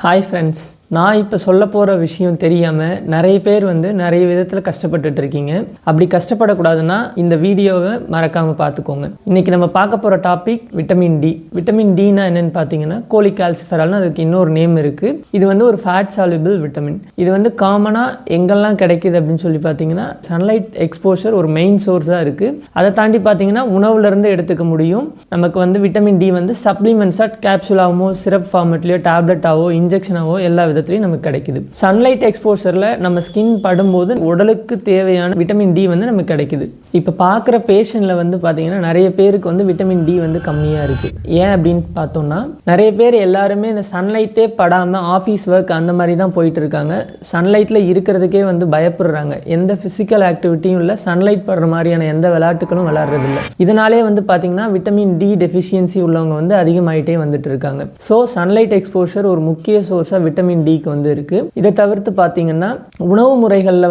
Hi friends, நான் இப்போ சொல்ல போகிற விஷயம் தெரியாமல் நிறைய பேர் நிறைய விதத்தில் கஷ்டப்பட்டுட்டு இருக்கீங்க. அப்படி கஷ்டப்படக்கூடாதுன்னா இந்த வீடியோவை மறக்காமல் பார்த்துக்கோங்க. இன்றைக்கி நம்ம பார்க்க போகிற topic vitamin D. Vitamin Tina என்னென்னு பார்த்தீங்கன்னா கோலிகால்சிஃபெரால்னு அதுக்கு இன்னொரு நேம் இருக்குது. இது ஒரு ஃபேட் சால்யூபிள் விட்டமின். இது காமனாக எங்கெல்லாம் கிடைக்கிது அப்படின்னு சொல்லி பார்த்தீங்கன்னா சன்லைட் எக்ஸ்போஷர் ஒரு மெயின் சோர்ஸாக இருக்குது. அதை தாண்டி பார்த்தீங்கன்னா உணவுலேருந்து எடுத்துக்க முடியும். நமக்கு விட்டமின் டி சப்ளிமெண்ட்ஸாக கேப்சூலாகவோ சிரப் ஃபார்மெட்லேயோ டேப்லெட்டாவோ இன்ஜெக்ஷனாவோ எல்லா விதத்துலையும் நமக்கு கிடைக்குது. சன்லைட் எக்ஸ்போஷரில் நம்ம ஸ்கின் படும்போது உடலுக்கு தேவையான விட்டமின் டி நமக்கு கிடைக்குது. இப்போ பார்க்குற பேஷண்ட்டில் பார்த்தீங்கன்னா நிறைய பேருக்கு விட்டமின் டி கம்மியாக இருக்குது. ஏன் அப்படின்னு பார்த்தோம்னா நிறைய பேர் எல்லாருமே இந்த சன்லைட்டே படாமல் ஆஃபீஸ் ஒர்க் அந்த மாதிரி தான் போயிட்டு இருக்காங்க. சன்லைட்டில் இருக்கிறதுக்கே பயப்படுறாங்க. எந்த ஃபிசிக்கல் ஆக்டிவிட்டியும் இல்லை, சன்லைட் படுற மாதிரியான எந்த விளையாட்டுகளும் விளையாடுறதில்லை. இதனாலே பார்த்தீங்கன்னா விட்டமின் டி டெஃபிஷியன்சி உள்ளவங்க அதிகமாகிட்டே வந்துட்டு இருக்காங்க. ஸோ சன்லைட் எக்ஸ்போஷர் ஒரு முக்கிய சோர்ஸாக விட்டமின் டிக்கு இருக்குது. இதை தவிர்த்து பார்த்தீங்கன்னா உணவு முறைகளில்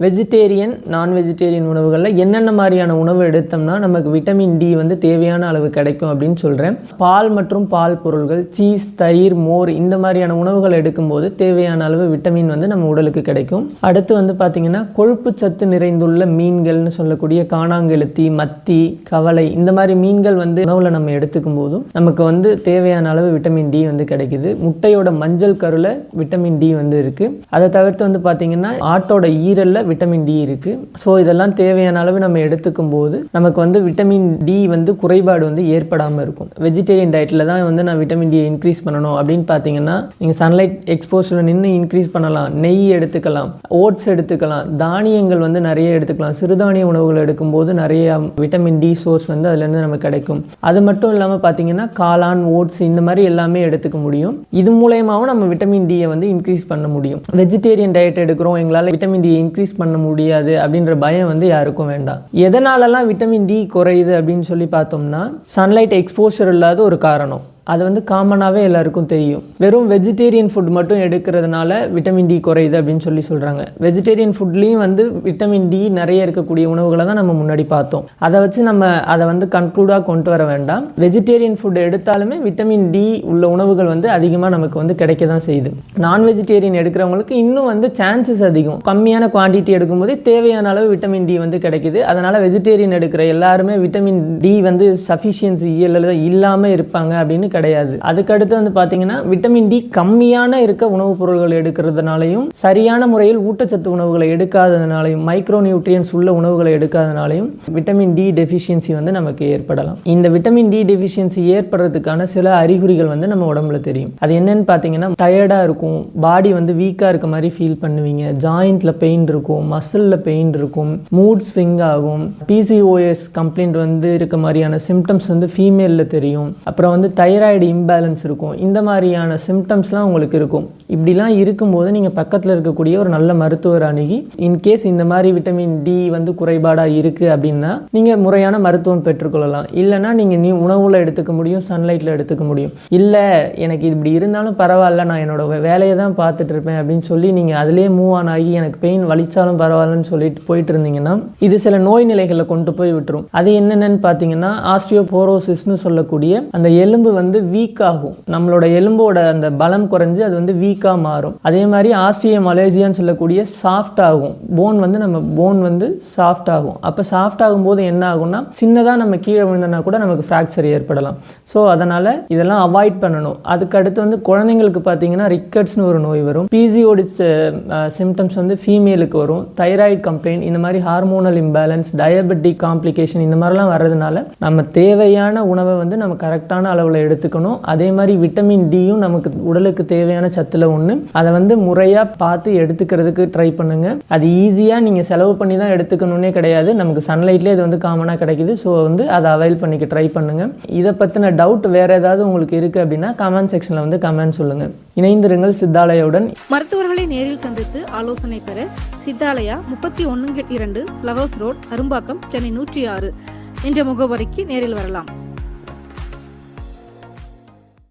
வெஜிடேரியன் நான் வெஜிடேரியன் உணவுகளில் என்னென்ன மாதிரியான உணவு எடுத்தோம்னா நமக்கு விட்டமின் டி தேவையான அளவு கிடைக்கும் அப்படின்னு சொல்கிறேன். பால் மற்றும் பால் பொருள்கள், சீஸ், தயிர், மோர் இந்த மாதிரியான உணவுகள் எடுக்கும்போது தேவையான அளவு விட்டமின் நம்ம உடலுக்கு கிடைக்கும். அடுத்து பார்த்தீங்கன்னா கொழுப்பு சத்து நிறைந்துள்ள மீன்கள்னு சொல்லக்கூடிய காணாங்கெளுத்தி, மத்தி, கவலை இந்த மாதிரி மீன்கள் உணவில் நம்ம எடுத்துக்கும் போதும் நமக்கு தேவையான அளவு விட்டமின் டி கிடைக்குது. முட்டையோட மஞ்சள் கருல விட்டமின் டி இருக்குது. அதை தவிர்த்து பார்த்தீங்கன்னா ஆட்டோட ஈரலில் விட்டமின் டி இருக்குது. ஸோ இதெல்லாம் தேவையான அளவு நம்ம எடுத்துக்கும் போது நமக்கு விட்டமின் டி குறைபாடு ஏற்படாமல் இருக்கும். வெஜிடேரியன் டயட்டில் தான் நான் விட்டமின் டியை இன்க்ரீஸ் பண்ணணும் அப்படின்னு பார்த்தீங்கன்னா நீங்கள் சன்லைட் எக்ஸ்போஷரில் நின்று இன்க்ரீஸ் பண்ணலாம். நெய் எடுத்துக்கலாம், ஓட்ஸ் எடுத்துக்கலாம், தானியங்கள் நிறைய எடுத்துக்கலாம். சிறுதானிய உணவுகள் எடுக்கும்போது நிறைய விட்டமின் டி சோர்ஸ் அதுலேருந்து நமக்கு கிடைக்கும். அது மட்டும் இல்லாமல் பார்த்தீங்கன்னா காளான், ஓட்ஸ் இந்த மாதிரி எல்லாமே எடுத்துக்க முடியும். இது மூலயமாவும் நம்ம விட்டமின் டியை இன்க்ரீஸ் பண்ண முடியும். வெஜிடேரியன் டயட் எடுக்கிறோம், எங்களால் விட்டமின் டி இன்க்ரீஸ் பண்ண முடியாது அப்படின்ற பயம் யாருக்கும் வேண்டாம். எதனாலலாம் விட்டமின் டி குறையுது அப்படின்னு சொல்லி பார்த்தோம்னா சன்லைட் எக்ஸ்போஷர் இல்லாத ஒரு காரணம். அது காமனாகவே எல்லாருக்கும் தெரியும். வெறும் வெஜிடேரியன் ஃபுட் மட்டும் எடுக்கிறதுனால விட்டமின் டி குறையுது அப்படின்னு சொல்கிறாங்க. வெஜிடேரியன் ஃபுட்லேயும் விட்டமின் டி நிறைய இருக்கக்கூடிய உணவுகளை தான் நம்ம முன்னாடி பார்த்தோம். அதை வச்சு நம்ம அதை கன்க்ளூடாக கொண்டு வர வேண்டாம். வெஜிடேரியன் ஃபுட் எடுத்தாலுமே விட்டமின் டி உள்ள உணவுகள் அதிகமாக நமக்கு கிடைக்க தான் செய்யுது. நான் வெஜிடேரியன் எடுக்கிறவங்களுக்கு இன்னும் சான்சஸ் அதிகம். கம்மியான குவான்டிட்டி எடுக்கும்போதே தேவையான அளவு விட்டமின் டி கிடைக்குது. அதனால் வெஜிடேரியன் எடுக்கிற எல்லாருமே விட்டமின் டி சஃபிஷியன்சி இல்லாமல் இருப்பாங்க அப்படின்னு கிடையாது. அதுக்கடுத்து பார்த்தீங்கன்னா விட்டமின் டி கம்மியான இருக்க உணவுப் பொருட்கள் எடுக்கிறதுனாலையும் சரியான முறையில் ஊட்டச்சத்து உணவுகளை எடுக்காததுனாலையும் மைக்ரோ நியூட்ரியன்ஸ் உள்ள உணவுகளை எடுக்காதனாலையும் விட்டமின் டி டெஃபிஷியன்சி நமக்கு ஏற்படலாம். இந்த விட்டமின் டி டெஃபிஷியன்சி ஏற்படுறதுக்கான சில அறிகுறிகள் நம்ம உடம்புல தெரியும். அது என்னன்னு பார்த்தீங்கன்னா டயர்டாக இருக்கும், பாடி வீக்காக இருக்க மாதிரி ஃபீல் பண்ணுவீங்க, ஜாயிண்ட்ல பெயின் இருக்கும், மசில்ல பெயின் இருக்கும், மூட் ஸ்விங் ஆகும், பிசிஓஎஸ் கம்ப்ளைண்ட் இருக்க மாதிரியான சிம்டம்ஸ் ஃபீமேலில் தெரியும். அப்புறம் தைராய்டு இம்பேலன்ஸ் இருக்கும். இந்த மாதிரியான சிம்டம்ஸ்லாம் உங்களுக்கு இருக்கும். இப்படிலாம் இருக்கும்போது நீங்கள் பக்கத்தில் இருக்கக்கூடிய ஒரு நல்ல மருத்துவர் அணுகி இன்கேஸ் இந்த மாதிரி விட்டமின் டி குறைபாடாக இருக்குது அப்படின்னா நீங்கள் முறையான மருத்துவம் பெற்றுக்கொள்ளலாம். இல்லைனா நீங்கள் உணவில் எடுத்துக்க முடியும், சன்லைட்டில் எடுத்துக்க முடியும். இல்லை எனக்கு இப்படி இருந்தாலும் பரவாயில்ல, நான் என்னோட வேலையை தான் பார்த்துட்டு இருப்பேன் அப்படின்னு சொல்லி நீங்கள் அதிலே மூவ் ஆன் ஆகி எனக்கு பெயின் வலிச்சாலும் பரவாயில்லன்னு சொல்லிட்டு போயிட்டு இருந்தீங்கன்னா இது சில நோய் நிலைகளை கொண்டு போய் விட்டுரும். அது என்னென்னு பார்த்தீங்கன்னா ஆஸ்டியோபோரோசிஸ்னு சொல்லக்கூடிய அந்த எலும்பு வீக் ஆகும். நம்மளோட எலும்போட அந்த பலம் குறைஞ்சு அது வீக்காக மாறும். அதே மாதிரி ஆஸ்டியோமலேசியான்னு சொல்லக்கூடிய சாஃப்ட் ஆகும். போன் நம்ம போன் சாஃப்ட் ஆகும். அப்போ சாஃப்ட் ஆகும்போது என்ன ஆகும்னா சின்னதாக நம்ம கீழே விழுந்தனா கூட நமக்கு ஃப்ராக்சர் ஏற்படலாம். ஸோ அதனால் இதெல்லாம் அவாய்ட் பண்ணணும். அதுக்கு அடுத்து குழந்தைங்களுக்கு பார்த்தீங்கன்னா ரிக்கட்ஸ்னு ஒரு நோய் வரும். பிசிஓடி சிம்டம்ஸ் ஃபீமேலுக்கு வரும். தைராய்டு கம்ப்ளைண்ட், இந்த மாதிரி ஹார்மோனல் இம்பேலன்ஸ், டயபெட்டிக் காம்ப்ளிகேஷன் இந்த மாதிரிலாம் வர்றதுனால நம்ம தேவையான உணவை நம்ம கரெக்டான அளவில் எடுத்துக்கணும். அதே மாதிரி விட்டமின் டியும் நமக்கு உடலுக்கு தேவையான சத்துல ஒன்று. அதை முறையாக பார்த்து எடுத்துக்கிறதுக்கு ட்ரை பண்ணுங்க. அது ஈஸியாக நீங்கள் செலவு பண்ணி தான் எடுத்துக்கணுன்னே கிடையாது. நமக்கு சன்லைட்லேயே இது காமனாக கிடைக்குது. ஸோ அதை அவைல் பண்ணிக்க ட்ரை பண்ணுங்க. இதை பற்றின டவுட் வேறு ஏதாவது உங்களுக்கு இருக்குது அப்படின்னா கமெண்ட் செக்ஷனில் கமெண்ட் சொல்லுங்கள். இணைந்திருங்கள் சித்தாலயாவுடன். மருத்துவர்களை நேரில் சந்தித்து ஆலோசனை பெற சித்தாலயா 31/2 ஃப்ளவர்ஸ் ரோட், அரும்பாக்கம், சென்னை 106 என்ற முகவரிக்கு நேரில் வரலாம்.